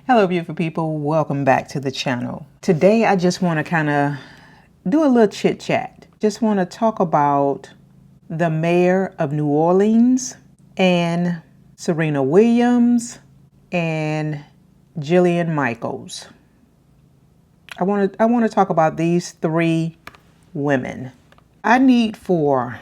Hello beautiful people, welcome back to the channel. Today I just want to kind of do a little chit chat. Just want to talk about the mayor of New Orleans and Serena Williams and Jillian Michaels. I want to talk about these three women. I need for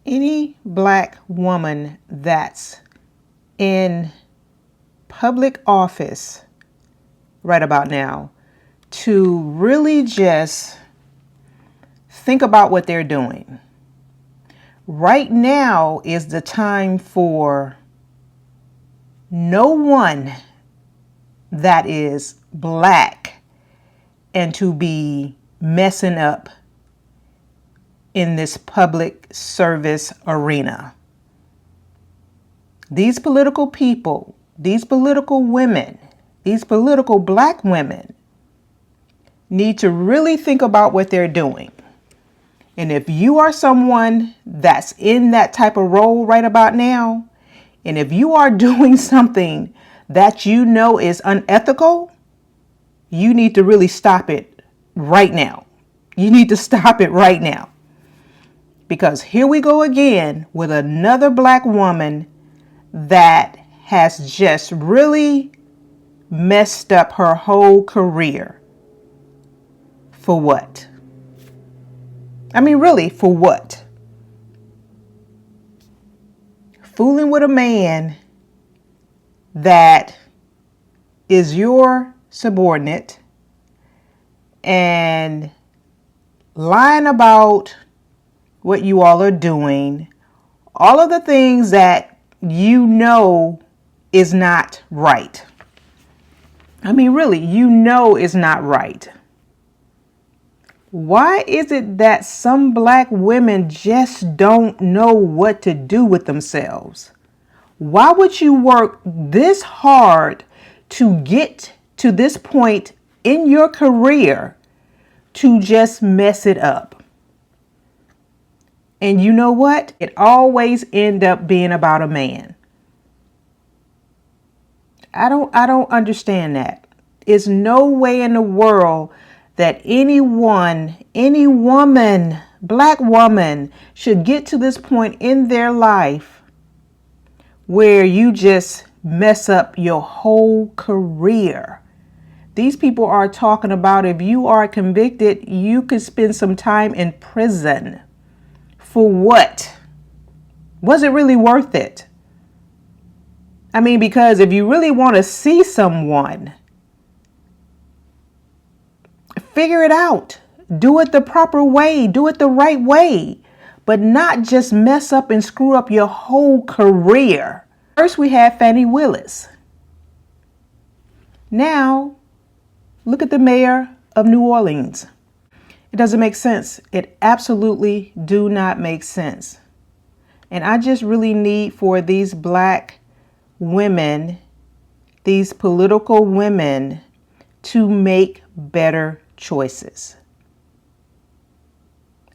any black woman that's in public office right about now to really just think about what they're doing. Right now is the time for no one that is black and to be messing up in this public service arena. These political people, these political women, these political black women need to really think about what they're doing. And if you are someone that's in that type of role right about now, and if you are doing something that you know is unethical, you need to really stop it right now. You need to stop it right now. Because here we go again with another black woman that has just really messed up her whole career. For what? I mean, really, for what? Fooling with a man that is your subordinate and lying about what you all are doing, all of the things that you know is not right. I mean, really, you know is not right. Why is it that some black women just don't know what to do with themselves? Why would you work this hard to get to this point in your career to just mess it up? And you know what? It always ends up being about a man. I don't understand that. There's no way in the world that any woman, black woman, should get to this point in their life where you just mess up your whole career. These people are talking about if you are convicted, you could spend some time in prison. For what? Was it really worth it? I mean, because if you really want to see someone, figure it out. Do it the proper way. Do it the right way. But not just mess up and screw up your whole career. First, we had Fani Willis. Now, look at the mayor of New Orleans. It doesn't make sense. It absolutely do not make sense. And I just really need for these black women, these political women, to make better choices.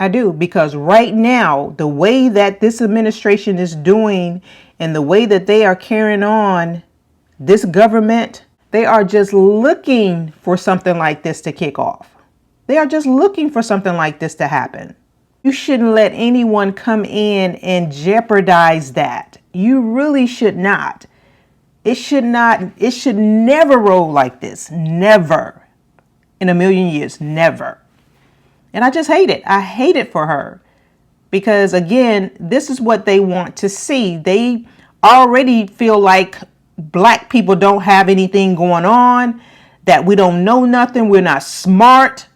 I do, because right now, the way that this administration is doing and the way that they are carrying on this government, they are just looking for something like this to kick off. They are just looking for something like this to happen. You shouldn't let anyone come in and jeopardize that. You really should not. It should never roll like this. Never. In a million years. Never. And I just hate it. I hate it for her. Because again, this is what they want to see. They already feel like black people don't have anything going on, that we don't know nothing, we're not smart.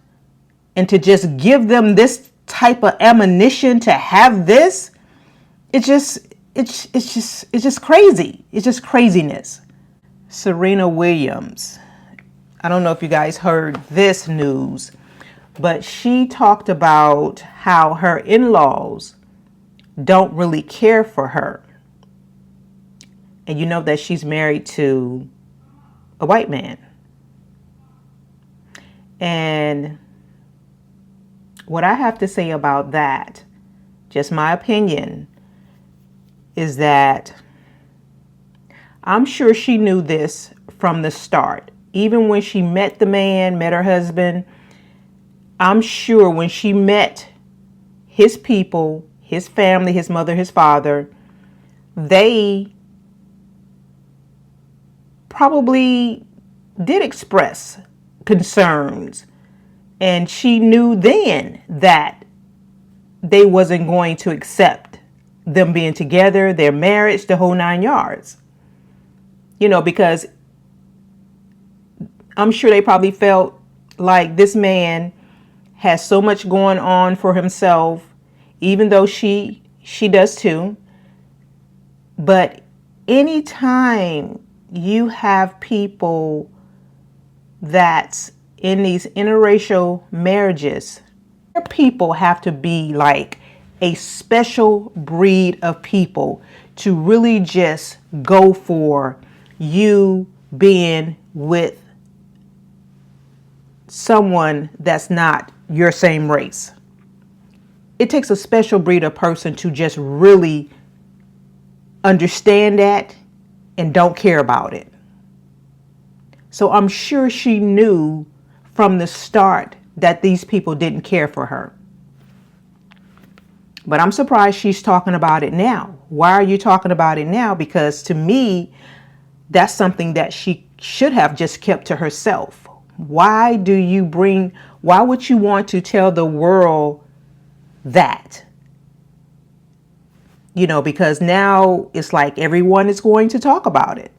And to just give them this type of ammunition to have this, it's just crazy. It's just craziness. Serena Williams. I don't know if you guys heard this news, but she talked about how her in-laws don't really care for her. And you know that she's married to a white man. And what I have to say about that, just my opinion, is that I'm sure she knew this from the start. Even when she met the man, met her husband, I'm sure when she met his people, his family, his mother, his father, they probably did express concerns. And she knew then that they wasn't going to accept them being together, their marriage, the whole 9 yards. Because I'm sure they probably felt like this man has so much going on for himself, even though she does too. But anytime you have people that's in these interracial marriages, people have to be like a special breed of people to really just go for you being with someone that's not your same race. It takes a special breed of person to just really understand that and don't care about it. So I'm sure she knew from the start that these people didn't care for her. But I'm surprised she's talking about it now. Why are you talking about it now? Because to me, that's something that she should have just kept to herself. Why would you want to tell the world that? Because now it's like everyone is going to talk about it.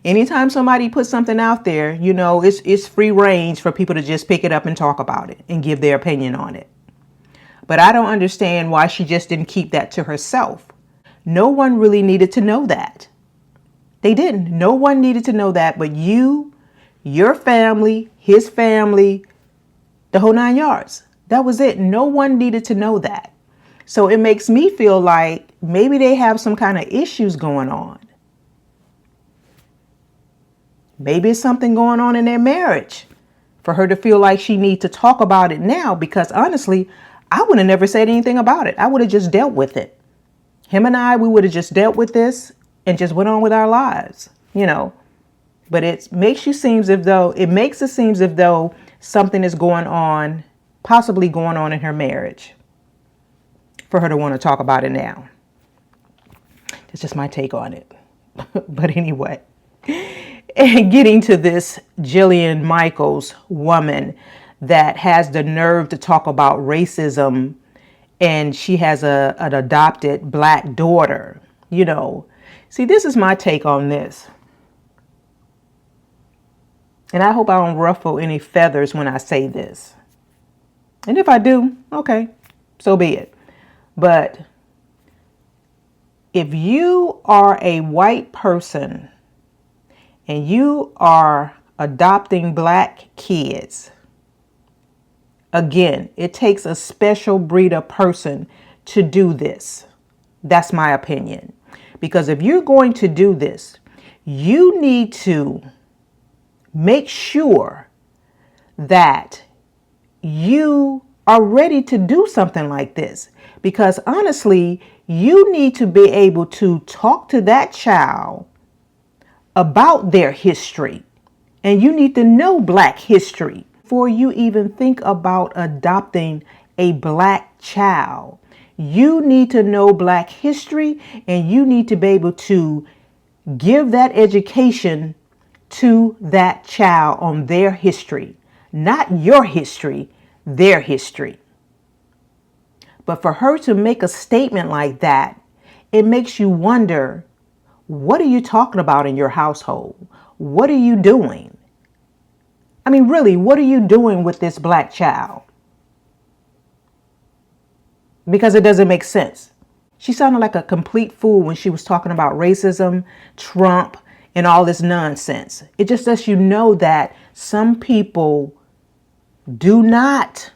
Anytime somebody puts something out there, it's free range for people to just pick it up and talk about it and give their opinion on it. But I don't understand why she just didn't keep that to herself. No one really needed to know that. They didn't. No one needed to know that but you, your family, his family, the whole 9 yards. That was it. No one needed to know that. So it makes me feel like maybe they have some kind of issues going on. Maybe it's something going on in their marriage for her to feel like she needs to talk about it now, because honestly, I would have never said anything about it. I would have just dealt with it. Him and I, we would have just dealt with this and just went on with our lives, But it makes it seem as though something is going on, possibly going on in her marriage, for her to want to talk about it now. It's just my take on it. But anyway, and getting to this Jillian Michaels woman that has the nerve to talk about racism, and she has an adopted black daughter, See, this is my take on this. And I hope I don't ruffle any feathers when I say this. And if I do, okay, so be it. But if you are a white person and you are adopting black kids, again, it takes a special breed of person to do this. That's my opinion. Because if you're going to do this, you need to make sure that you are ready to do something like this. Because honestly, you need to be able to talk to that child about their history. And you need to know black history before you even think about adopting a black child. You need to know black history, and you need to be able to give that education to that child on their history, not your history, their history. But for her to make a statement like that, it makes you wonder, what are you talking about in your household? What are you doing? I mean, really, what are you doing with this black child? Because it doesn't make sense. She sounded like a complete fool when she was talking about racism, Trump, and all this nonsense. It just lets you know that some people do not,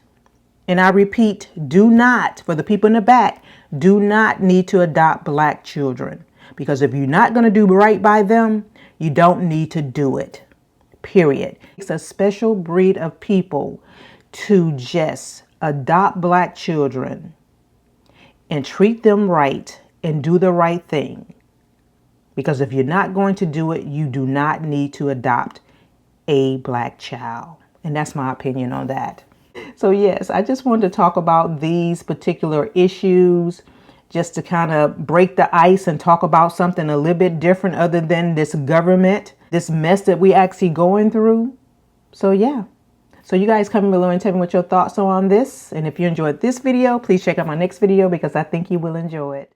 and I repeat, do not, for the people in the back, do not need to adopt black children. Because if you're not going to do right by them, you don't need to do it. Period. It's a special breed of people to just adopt black children and treat them right and do the right thing. Because if you're not going to do it, you do not need to adopt a black child. And that's my opinion on that. So yes, I just wanted to talk about these particular issues just to kind of break the ice and talk about something a little bit different other than this government, this mess that we actually going through. So yeah. So you guys comment below and tell me what your thoughts are on this. And if you enjoyed this video, please check out my next video because I think you will enjoy it.